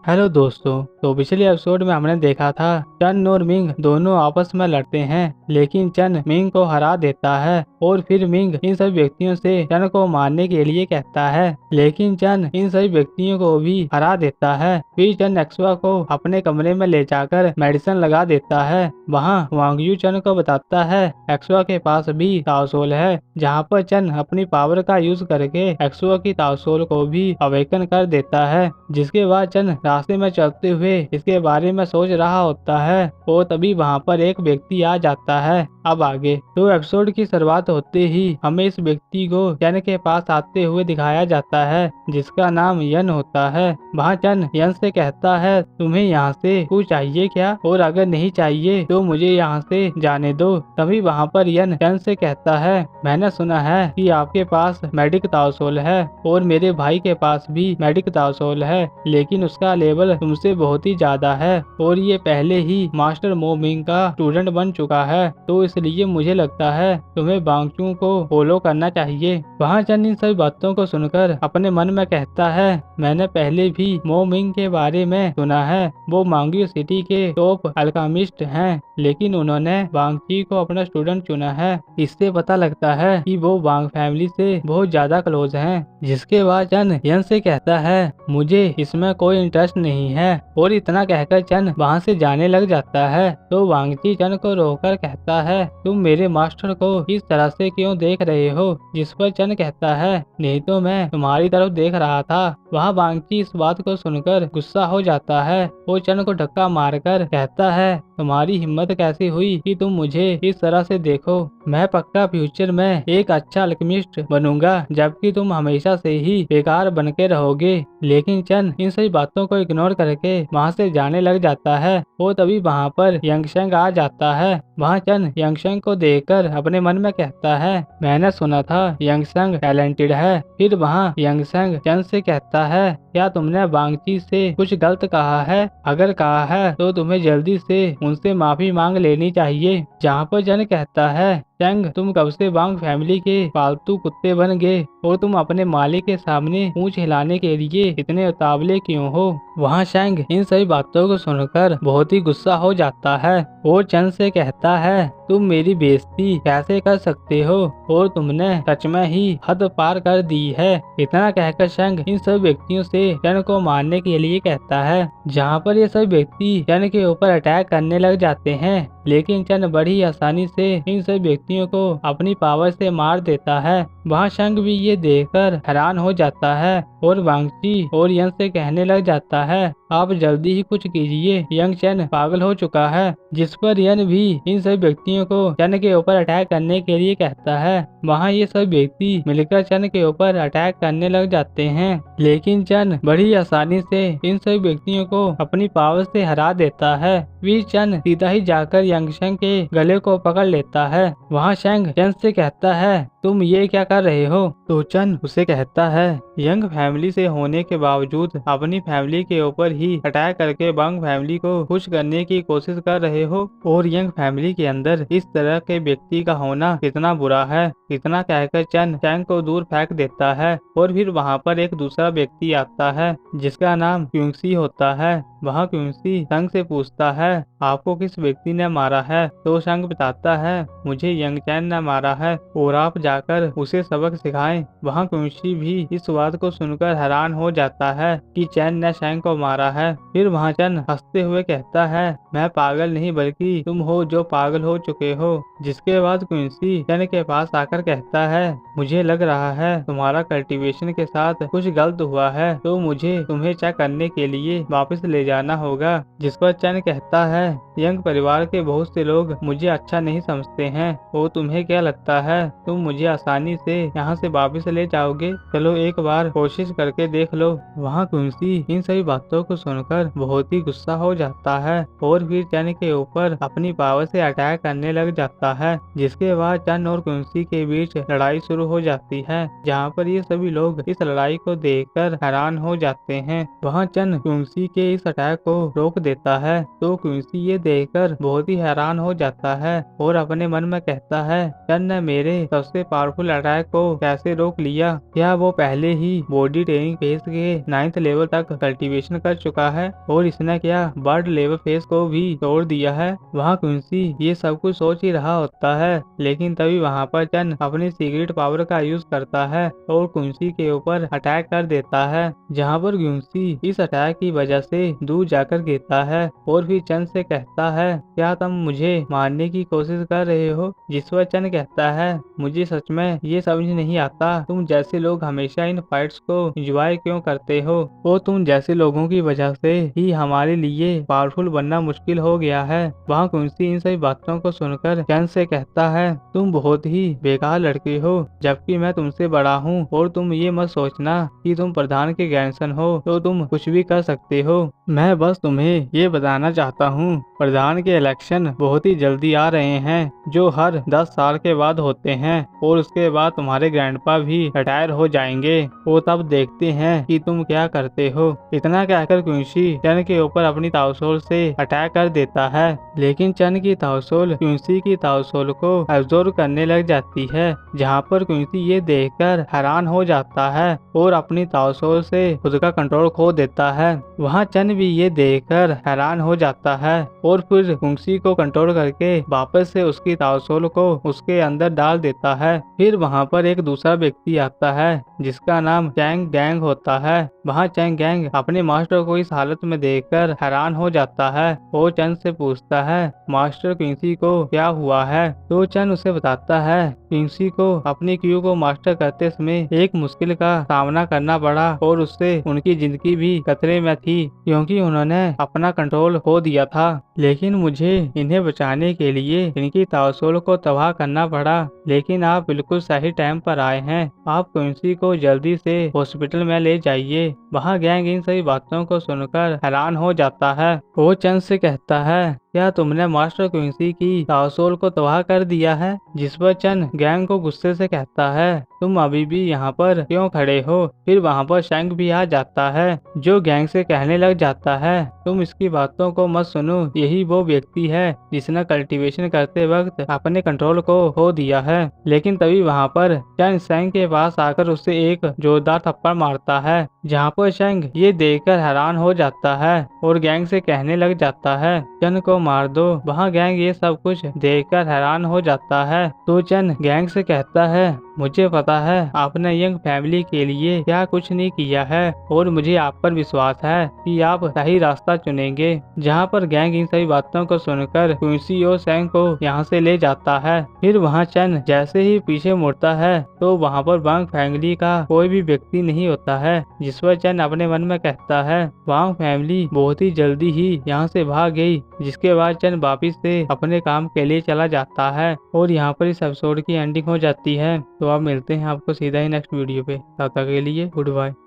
Hello दोस्तों। तो पिछले एपिसोड में हमने देखा था चन और मिंग दोनों आपस में लड़ते हैं, लेकिन चन मिंग को हरा देता है और फिर मिंग इन सभी व्यक्तियों से चन को मारने के लिए कहता है, लेकिन चन इन सभी व्यक्तियों को भी हरा देता है। फिर चन एक्सवा को अपने कमरे में ले जाकर मेडिसिन लगा देता है। वहाँ वांगयू चन को बताता है एक्सवा के पास भी ताओसोल है, जहाँ पर चन अपनी पावर का यूज करके एक्सवा की ताओसोल को भी अवेकन कर देता है। जिसके बाद चन रास्ते में चलते हुए इसके बारे में सोच रहा होता है और तभी वहाँ पर एक व्यक्ति आ जाता है। अब आगे तो एपिसोड की शुरुआत होते ही हमें इस व्यक्ति को यन के पास आते हुए दिखाया जाता है, जिसका नाम यन होता है। वहाँ चन यन से कहता है तुम्हें यहाँ से कुछ चाहिए क्या, और अगर नहीं चाहिए तो मुझे यहाँ से जाने दो। तभी वहाँ पर यन चन से कहता है मैंने सुना है कि आपके पास मेडिक ताओसोल है और मेरे भाई के पास भी मेडिक ताओसोल है, लेकिन उसका लेवल तुमसे बहुत ही ज्यादा है और ये पहले ही मास्टर मो मिंग का स्टूडेंट बन चुका है, तो इसलिए मुझे लगता है तुम्हें बांगचू को फॉलो करना चाहिए। वहाँ चन इन सभी बातों को सुनकर अपने मन में कहता है मैंने पहले भी मो मिंग के बारे में सुना है, वो मांग्यू सिटी के टॉप अल्कामिस्ट हैं, लेकिन उन्होंने वांगची को अपना स्टूडेंट चुना है। इससे पता लगता है कि वो वांग फैमिली से बहुत ज्यादा क्लोज हैं। जिसके बाद चन यन से कहता है मुझे इसमें कोई इंटरेस्ट नहीं है, और इतना कहकर चन वहाँ से जाने लग जाता है। तो वांगची चन को रोककर कहता है तुम मेरे मास्टर को इस तरह से क्यों देख रहे हो। जिस पर चन कहता है नहीं तो मैं तुम्हारी तरफ देख रहा था। वहाँ वांगची इस बात को सुनकर गुस्सा हो जाता है और चन को धक्का मारकर कहता है तुम्हारी हिम्मत कैसी हुई कि तुम मुझे इस तरह से देखो। मैं पक्का फ्यूचर में एक अच्छा अल्केमिस्ट बनूंगा, जबकि तुम हमेशा से ही बेकार बन के रहोगे। लेकिन चन इन सभी बातों को इग्नोर करके वहाँ से जाने लग जाता है और तभी वहाँ पर यंगशंग आ जाता है। वहाँ चन यंगशंग को देखकर अपने मन में कहता है मैंने सुना था यंगशंग टैलेंटेड है। फिर वहाँ यंगशंग चन से कहता है क्या तुमने वांगची से कुछ गलत कहा है, अगर कहा है तो तुम्हें जल्दी से उनसे माफी मांग लेनी चाहिए। जहाँ पर चन कहता है चंग तुम कब से वांग फैमिली के पालतू कुत्ते बन गए और तुम अपने मालिक के सामने पूंछ हिलाने के लिए इतने उतावले क्यों हो। वहाँ चंग इन सभी बातों को सुनकर बहुत ही गुस्सा हो जाता है और चंग से कहता है तुम मेरी बेइज्जती कैसे कर सकते हो, और तुमने सच में ही हद पार कर दी है। इतना कहकर चंग इन सभी व्यक्तियों से चन को मारने के लिए कहता है, जहाँ पर ये सभी व्यक्ति चन के ऊपर अटैक करने लग जाते हैं, लेकिन चन बड़ी आसानी से इन सभी व्यक्तियों को अपनी पावर से मार देता है। वहाँ शंग भी ये देखकर हैरान हो जाता है और वांगची और यन से कहने लग जाता है आप जल्दी ही कुछ कीजिए, यंग चन पागल हो चुका है। जिस पर यन भी इन सभी व्यक्तियों को चन के ऊपर अटैक करने के लिए कहता है। वहाँ ये सभी व्यक्ति मिलकर चन के ऊपर अटैक करने लग जाते हैं, लेकिन चन बड़ी आसानी से इन सभी व्यक्तियों को अपनी पावर से हरा देता है। वीर चन सीधा ही जाकर यंगशंग के गले को पकड़ लेता है। वहाँ शंग चन से कहता है तुम ये क्या कर रहे हो। तो चन उसे कहता है यंग फैमिली से होने के बावजूद अपनी फैमिली के ऊपर ही अटैक करके वांग फैमिली को खुश करने की कोशिश कर रहे हो, और यंग फैमिली के अंदर इस तरह के व्यक्ति का होना कितना बुरा है। इतना कहकर चन चंग को दूर फेंक देता है और फिर वहाँ पर एक दूसरा व्यक्ति आता है जिसका नाम क्यूंगसी होता है। वहाँ क्यूंगसी शंग से पूछता है आपको किस व्यक्ति ने मारा है। तो शंग बताता है मुझे यंग चैन ने मारा है और आप जाकर उसे सबक सिखाएं। वहाँ क्यूंगसी भी इस बात को सुनकर हैरान हो जाता है कि चैन ने शंग को मारा है। फिर वहाँ चन हंसते हुए कहता है मैं पागल नहीं बल्कि तुम हो जो पागल हो चुके हो। जिसके बाद क्यूंगसी चन के पास आकर कहता है मुझे लग रहा है तुम्हारा कल्टीवेशन के साथ कुछ गलत हुआ है, तो मुझे तुम्हें चेक करने के लिए वापस ले जाना होगा। जिस पर चन कहता है यंग परिवार के बहुत से लोग मुझे अच्छा नहीं समझते हैं, और तुम्हें क्या लगता है तुम मुझे आसानी से यहाँ से वापस ले जाओगे, चलो एक बार कोशिश करके देख लो। वहाँ क्यूंगसी इन सभी बातों को सुनकर बहुत ही गुस्सा हो जाता है और फिर चन के ऊपर अपनी पावर से अटैक करने लग जाता है। जिसके बाद चन और क्यूंगसी के बीच लड़ाई शुरू हो जाती है, जहाँ पर ये सभी लोग इस लड़ाई को देखकर हैरान हो जाते हैं। वहाँ चन क्यूंगसी के इस अटैक को रोक देता है, तो क्यूंगसी ये देखकर बहुत ही हैरान हो जाता है और अपने मन में कहता है चन ने मेरे सबसे पावरफुल अटैक को कैसे रोक लिया। क्या वो पहले ही बॉडी ट्रेनिंग फेज के 9th लेवल तक कल्टीवेशन कर चुका है और इसने क्या बर्ड लेवल फेज को भी तोड़ दिया है। वहाँ क्विंसी ये सब कुछ सोच ही रहा होता है, लेकिन तभी वहाँ पर चन अपनी सीक्रेट पावर का यूज करता है और क्विंसी के ऊपर अटैक कर देता है, जहाँ पर क्विंसी इस अटैक की वजह से दूर जाकर गिरता है और फिर चन से कहता है क्या तुम मुझे मारने की कोशिश कर रहे हो। जिस पर चन कहता है मुझे सच में ये समझ नहीं आता तुम जैसे लोग हमेशा इन फाइट्स को एंजॉय क्यों करते हो और तुम जैसे लोगों की वजह से ही हमारे लिए पावरफुल बनना मुश्किल हो गया है। वहाँ क्विंसी इन सभी बातों को सुनकर चन से कहता है तुम बहुत ही बेकार लड़के हो, जबकि मैं तुमसे बड़ा हूँ और तुम ये मत सोचना कि तुम प्रधान के ग्रैंडसन हो तो तुम कुछ भी कर सकते हो। मैं बस तुम्हें ये बताना चाहता हूँ प्रधान के इलेक्शन बहुत ही जल्दी आ रहे हैं जो हर 10 साल के बाद होते हैं और उसके बाद तुम्हारे ग्रैंडपा भी रिटायर हो जाएंगे वो तब देखते हैं कि तुम क्या करते हो। इतना कहकर क्विंसी चन के ऊपर अपनी ताओसोल से अटैक कर देता है, लेकिन चन की ताओसोल क्विंसी की ताओसोल को एब्जॉर्ब करने लग जाती है, जहाँ पर क्विंसी ये देखकर हैरान हो जाता है और अपनी ताओसोल से खुद का कंट्रोल खो देता है। वहाँ चन भी ये देखकर हैरान हो जाता है और फिर क्विंसी को कंट्रोल करके वापस से उसकी ताओसोल को उसके अंदर डाल देता है। फिर वहाँ पर एक दूसरा व्यक्ति आता है जिसका नाम चैंग गैंग होता है। वहाँ चैंग गैंग अपने मास्टर को इस हालत में देखकर हैरान हो जाता है और चन से पूछता है मास्टर क्विंसी को क्या हुआ है। तो चन उसे बताता है क्विंसी को अपनी क्यू को मास्टर करते समय एक मुश्किल का सामना करना पड़ा और उससे उनकी जिंदगी भी खतरे में थी क्योंकि उन्होंने अपना कंट्रोल खो दिया था, लेकिन मुझे इन्हें बचाने के लिए इनकी ताओसोल को तबाह करना पड़ा। लेकिन आप बिल्कुल सही टाइम पर आए हैं, आप क्विंसी को जल्दी से हॉस्पिटल में ले जाइए। वहाँ गैंग इन सभी बातों को सुनकर हैरान हो जाता है। वो चन से कहता है क्या तुमने मास्टर क्विंसी की ताओसोल को तबाह कर दिया है। जिस पर चन गैंग को गुस्से से कहता है तुम अभी भी यहाँ पर क्यों खड़े हो। फिर वहाँ पर शैंक भी आ जाता है जो गैंग से कहने लग जाता है तुम इसकी बातों को मत सुनो, यही वो व्यक्ति है जिसने कल्टीवेशन करते वक्त अपने कंट्रोल को खो दिया है। लेकिन तभी वहाँ पर चन शैंक के पास आकर उससे एक जोरदार थप्पड़ मारता है, जहाँ पर शैंक ये देखकर हैरान हो जाता है और गैंग से कहने लग जाता है चन को मार दो। वहाँ गैंग ये सब कुछ देखकर हैरान हो जाता है तो चन गैंग से कहता है मुझे पता है आपने यंग फैमिली के लिए क्या कुछ नहीं किया है और मुझे आप पर विश्वास है कि आप सही रास्ता चुनेंगे। जहाँ पर गैंग इन सभी बातों को सुनकर क्विंसी और शैंक को यहाँ से ले जाता है। फिर वहाँ चन जैसे ही पीछे मुड़ता है तो वहाँ पर वांग फैमिली का कोई भी व्यक्ति नहीं होता है, जिस पर चन अपने मन में कहता है वांग फैमिली बहुत ही जल्दी ही यहाँ से भाग गई। जिसके बाद चन वापिस से अपने काम के लिए चला जाता है और यहाँ पर इस एपिसोड की एंडिंग हो जाती है। तो आप मिलते हैं आपको सीधा ही नेक्स्ट वीडियो पे, तब तक के लिए गुड बाय।